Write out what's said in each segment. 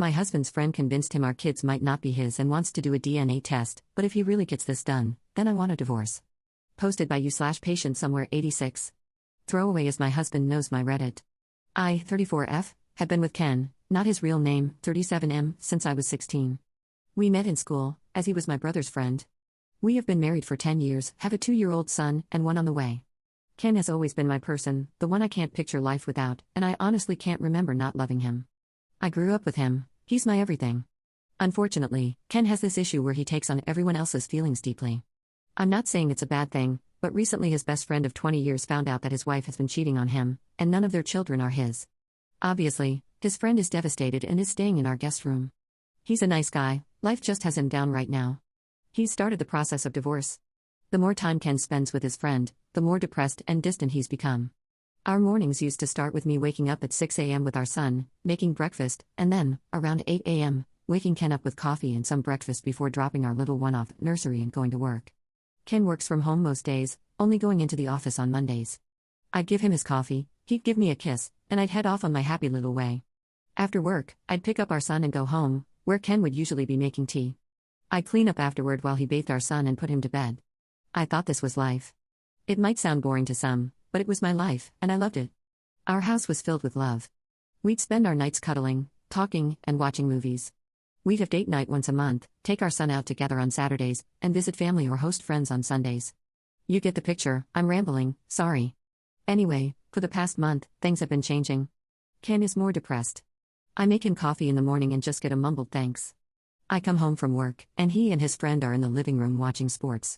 My husband's friend convinced him our kids might not be his and wants to do a DNA test, but if he really gets this done, then I want a divorce. Posted by you/patient somewhere 86. Throwaway as my husband knows my Reddit. I, 34F, have been with Ken, not his real name, 37M, since I was 16. We met in school, as he was my brother's friend. We have been married for 10 years, have a 2-year-old son, and one on the way. Ken has always been my person, the one I can't picture life without, and I honestly can't remember not loving him. I grew up with him, he's my everything. Unfortunately, Ken has this issue where he takes on everyone else's feelings deeply. I'm not saying it's a bad thing, but recently his best friend of 20 years found out that his wife has been cheating on him, and none of their children are his. Obviously, his friend is devastated and is staying in our guest room. He's a nice guy, life just has him down right now. He's started the process of divorce. The more time Ken spends with his friend, the more depressed and distant he's become. Our mornings used to start with me waking up at 6 a.m. with our son, making breakfast, and then, around 8 a.m., waking Ken up with coffee and some breakfast before dropping our little one off at nursery and going to work. Ken works from home most days, only going into the office on Mondays. I'd give him his coffee, he'd give me a kiss, and I'd head off on my happy little way. After work, I'd pick up our son and go home, where Ken would usually be making tea. I'd clean up afterward while he bathed our son and put him to bed. I thought this was life. It might sound boring to some, but it was my life, and I loved it. Our house was filled with love. We'd spend our nights cuddling, talking, and watching movies. We'd have date night once a month, take our son out together on Saturdays, and visit family or host friends on Sundays. You get the picture, I'm rambling, sorry. Anyway, for the past month, things have been changing. Ken is more depressed. I make him coffee in the morning and just get a mumbled thanks. I come home from work, and he and his friend are in the living room watching sports.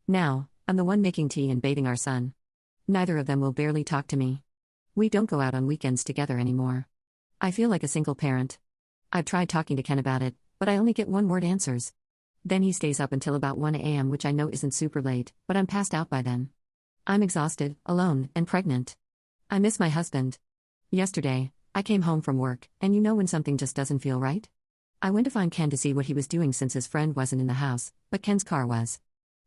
Now, I'm the one making tea and bathing our son. Neither of them will barely talk to me. We don't go out on weekends together anymore. I feel like a single parent. I've tried talking to Ken about it, but I only get one-word answers. Then he stays up until about 1 a.m., which I know isn't super late, but I'm passed out by then. I'm exhausted, alone, and pregnant. I miss my husband. Yesterday, I came home from work, and you know when something just doesn't feel right? I went to find Ken to see what he was doing since his friend wasn't in the house, but Ken's car was.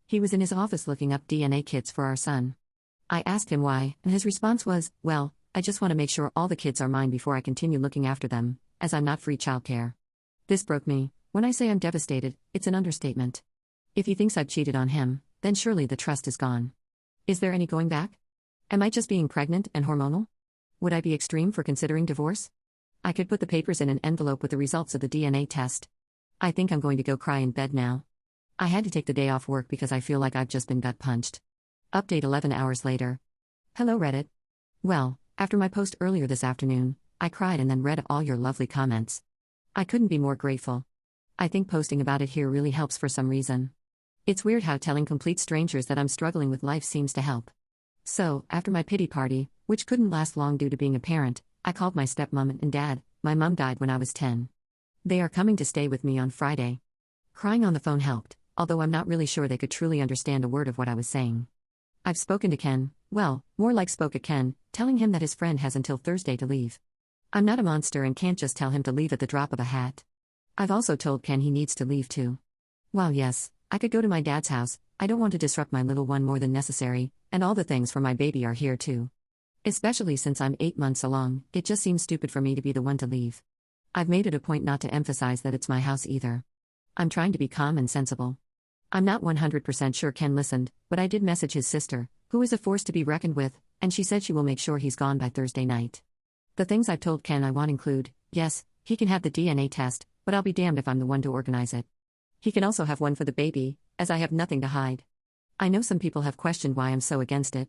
He was in his office looking up DNA kits for our son. I asked him why, and his response was, well, I just want to make sure all the kids are mine before I continue looking after them, as I'm not free childcare. This broke me. When I say I'm devastated, it's an understatement. If he thinks I've cheated on him, then surely the trust is gone. Is there any going back? Am I just being pregnant and hormonal? Would I be extreme for considering divorce? I could put the papers in an envelope with the results of the DNA test. I think I'm going to go cry in bed now. I had to take the day off work because I feel like I've just been gut punched. Update 11 hours later. Hello Reddit. Well, after my post earlier this afternoon, I cried and then read all your lovely comments. I couldn't be more grateful. I think posting about it here really helps for some reason. It's weird how telling complete strangers that I'm struggling with life seems to help. So, after my pity party, which couldn't last long due to being a parent, I called my stepmom and dad. My mom died when I was 10. They are coming to stay with me on Friday. Crying on the phone helped, although I'm not really sure they could truly understand a word of what I was saying. I've spoken to Ken, well, more like spoke at Ken, telling him that his friend has until Thursday to leave. I'm not a monster and can't just tell him to leave at the drop of a hat. I've also told Ken he needs to leave too. While yes, I could go to my dad's house, I don't want to disrupt my little one more than necessary, and all the things for my baby are here too. Especially since I'm 8 months along, it just seems stupid for me to be the one to leave. I've made it a point not to emphasize that it's my house either. I'm trying to be calm and sensible. I'm not 100% sure Ken listened, but I did message his sister, who is a force to be reckoned with, and she said she will make sure he's gone by Thursday night. The things I've told Ken I want include, yes, he can have the DNA test, but I'll be damned if I'm the one to organize it. He can also have one for the baby, as I have nothing to hide. I know some people have questioned why I'm so against it.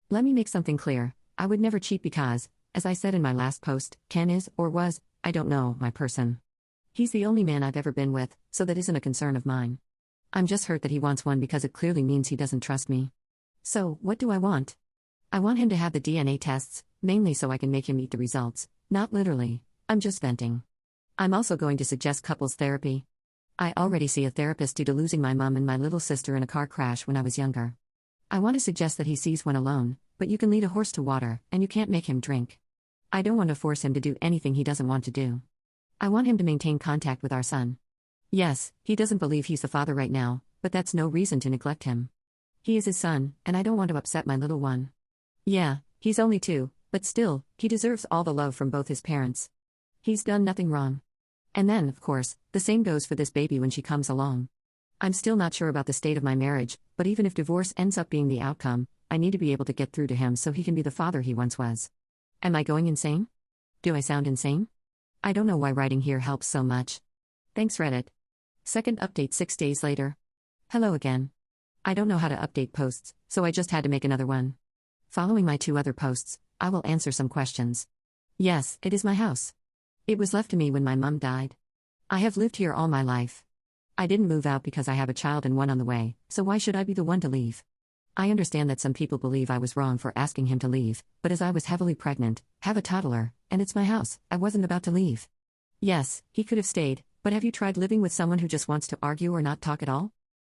Let me make something clear, I would never cheat because, as I said in my last post, Ken is, or was, I don't know, my person. He's the only man I've ever been with, so that isn't a concern of mine. I'm just hurt that he wants one because it clearly means he doesn't trust me. So, what do I want? I want him to have the DNA tests, mainly so I can make him eat the results, not literally, I'm just venting. I'm also going to suggest couples therapy. I already see a therapist due to losing my mom and my little sister in a car crash when I was younger. I want to suggest that he sees one alone, but you can lead a horse to water, and you can't make him drink. I don't want to force him to do anything he doesn't want to do. I want him to maintain contact with our son. Yes, he doesn't believe he's the father right now, but that's no reason to neglect him. He is his son, and I don't want to upset my little one. Yeah, he's only 2, but still, he deserves all the love from both his parents. He's done nothing wrong. And then, of course, the same goes for this baby when she comes along. I'm still not sure about the state of my marriage, but even if divorce ends up being the outcome, I need to be able to get through to him so he can be the father he once was. Am I going insane? Do I sound insane? I don't know why writing here helps so much. Thanks, Reddit. Second update 6 days later. Hello again. I don't know how to update posts, so I just had to make another one. Following my 2 other posts, I will answer some questions. Yes, it is my house. It was left to me when my mum died. I have lived here all my life. I didn't move out because I have a child and one on the way, so why should I be the one to leave? I understand that some people believe I was wrong for asking him to leave, but as I was heavily pregnant, have a toddler, and it's my house, I wasn't about to leave. Yes, he could have stayed, but have you tried living with someone who just wants to argue or not talk at all?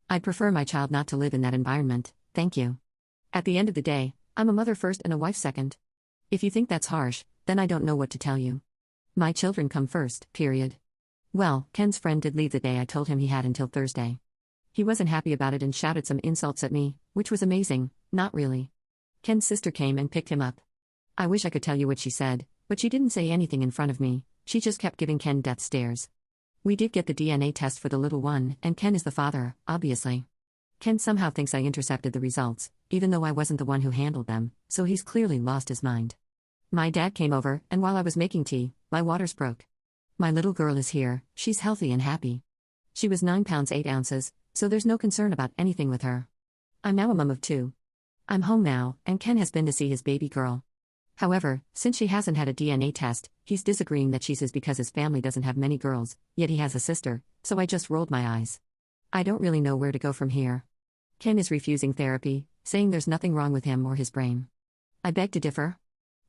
I'd prefer my child not to live in that environment, thank you. At the end of the day, I'm a mother first and a wife second. If you think that's harsh, then I don't know what to tell you. My children come first, period. Well, Ken's friend did leave the day I told him he had until Thursday. He wasn't happy about it and shouted some insults at me, which was amazing, not really. Ken's sister came and picked him up. I wish I could tell you what she said, but she didn't say anything in front of me, she just kept giving Ken death stares. We did get the DNA test for the little one, and Ken is the father, obviously. Ken somehow thinks I intercepted the results, even though I wasn't the one who handled them, so he's clearly lost his mind. My dad came over, and while I was making tea, my waters broke. My little girl is here, she's healthy and happy. She was 9 pounds 8 ounces, so there's no concern about anything with her. I'm now a mum of 2. I'm home now, and Ken has been to see his baby girl. However, since she hasn't had a DNA test, he's disagreeing that she's his because his family doesn't have many girls, yet he has a sister, so I just rolled my eyes. I don't really know where to go from here. Ken is refusing therapy, saying there's nothing wrong with him or his brain. I beg to differ.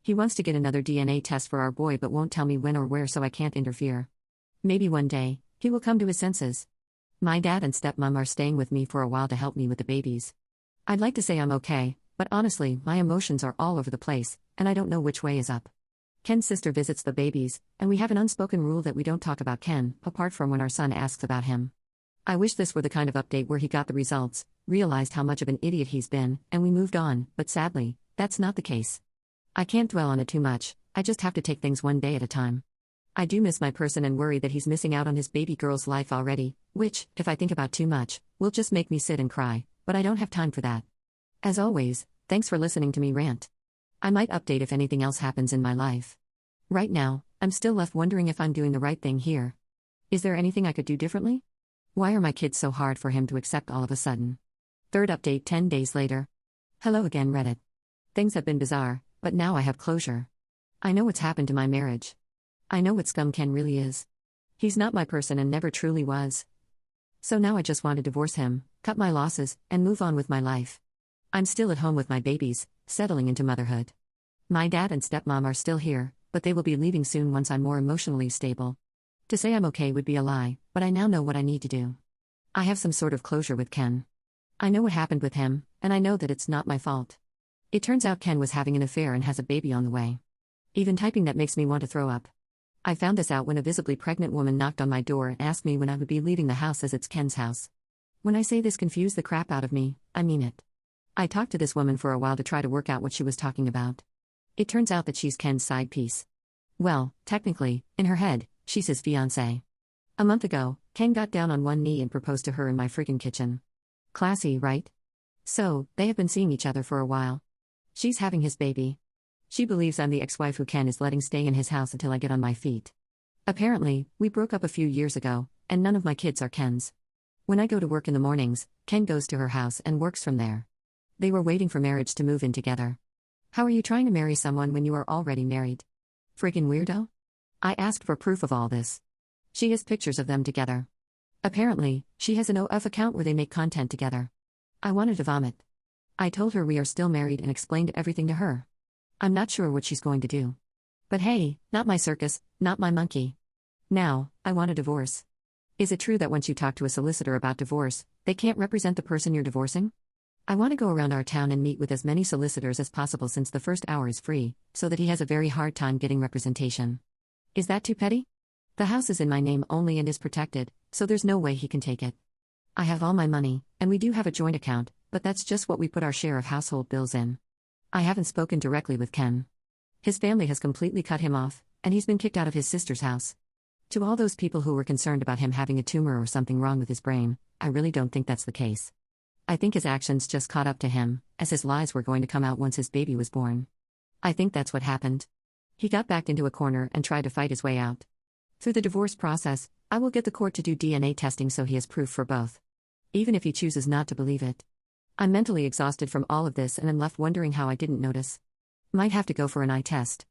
He wants to get another DNA test for our boy but won't tell me when or where, so I can't interfere. Maybe one day, he will come to his senses. My dad and stepmom are staying with me for a while to help me with the babies. I'd like to say I'm okay, but honestly, my emotions are all over the place, and I don't know which way is up. Ken's sister visits the babies, and we have an unspoken rule that we don't talk about Ken, apart from when our son asks about him. I wish this were the kind of update where he got the results, realized how much of an idiot he's been, and we moved on, but sadly, that's not the case. I can't dwell on it too much, I just have to take things one day at a time. I do miss my person and worry that he's missing out on his baby girl's life already, which, if I think about too much, will just make me sit and cry, but I don't have time for that. As always, thanks for listening to me rant. I might update if anything else happens in my life. Right now, I'm still left wondering if I'm doing the right thing here. Is there anything I could do differently? Why are my kids so hard for him to accept all of a sudden? Third update 10 days later. Hello again, Reddit. Things have been bizarre, but now I have closure. I know what's happened to my marriage. I know what scum Ken really is. He's not my person and never truly was. So now I just want to divorce him, cut my losses, and move on with my life. I'm still at home with my babies, settling into motherhood. My dad and stepmom are still here, but they will be leaving soon once I'm more emotionally stable. To say I'm okay would be a lie, but I now know what I need to do. I have some sort of closure with Ken. I know what happened with him, and I know that it's not my fault. It turns out Ken was having an affair and has a baby on the way. Even typing that makes me want to throw up. I found this out when a visibly pregnant woman knocked on my door and asked me when I would be leaving the house, as it's Ken's house. When I say this confused the crap out of me, I mean it. I talked to this woman for a while to try to work out what she was talking about. It turns out that she's Ken's side piece. Well, technically, in her head, she's his fiancée. A month ago, Ken got down on one knee and proposed to her in my friggin' kitchen. Classy, right? So, they have been seeing each other for a while. She's having his baby. She believes I'm the ex-wife who Ken is letting stay in his house until I get on my feet. Apparently, we broke up a few years ago, and none of my kids are Ken's. When I go to work in the mornings, Ken goes to her house and works from there. They were waiting for marriage to move in together. How are you trying to marry someone when you are already married? Friggin' weirdo? I asked for proof of all this. She has pictures of them together. Apparently, she has an OF account where they make content together. I wanted to vomit. I told her we are still married and explained everything to her. I'm not sure what she's going to do. But hey, not my circus, not my monkey. Now, I want a divorce. Is it true that once you talk to a solicitor about divorce, they can't represent the person you're divorcing? I want to go around our town and meet with as many solicitors as possible since the first hour is free, so that he has a very hard time getting representation. Is that too petty? The house is in my name only and is protected, so there's no way he can take it. I have all my money, and we do have a joint account, but that's just what we put our share of household bills in. I haven't spoken directly with Ken. His family has completely cut him off, and he's been kicked out of his sister's house. To all those people who were concerned about him having a tumor or something wrong with his brain, I really don't think that's the case. I think his actions just caught up to him, as his lies were going to come out once his baby was born. I think that's what happened. He got backed into a corner and tried to fight his way out. Through the divorce process, I will get the court to do DNA testing so he has proof for both. Even if he chooses not to believe it. I'm mentally exhausted from all of this and am left wondering how I didn't notice. Might have to go for an eye test.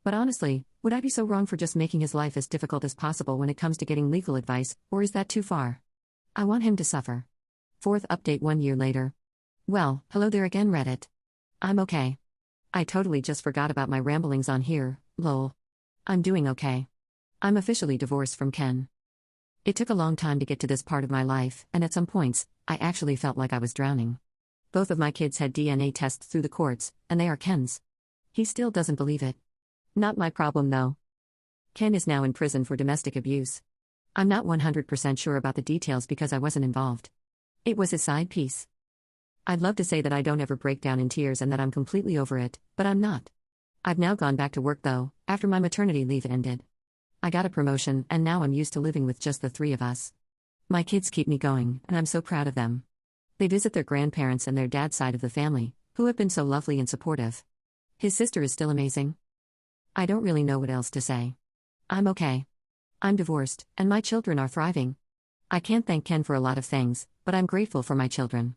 But honestly, would I be so wrong for just making his life as difficult as possible when it comes to getting legal advice, or is that too far? I want him to suffer. Fourth update 1 year later. Well, hello there again, Reddit. I'm okay. I totally just forgot about my ramblings on here, lol. I'm doing okay. I'm officially divorced from Ken. It took a long time to get to this part of my life, and at some points, I actually felt like I was drowning. Both of my kids had DNA tests through the courts, and they are Ken's. He still doesn't believe it. Not my problem though. Ken is now in prison for domestic abuse. I'm not 100% sure about the details because I wasn't involved. It was his side piece. I'd love to say that I don't ever break down in tears and that I'm completely over it, but I'm not. I've now gone back to work though, after my maternity leave ended. I got a promotion and now I'm used to living with just the three of us. My kids keep me going, and I'm so proud of them. They visit their grandparents and their dad's side of the family, who have been so lovely and supportive. His sister is still amazing. I don't really know what else to say. I'm okay. I'm divorced, and my children are thriving. I can't thank Ken for a lot of things, but I'm grateful for my children.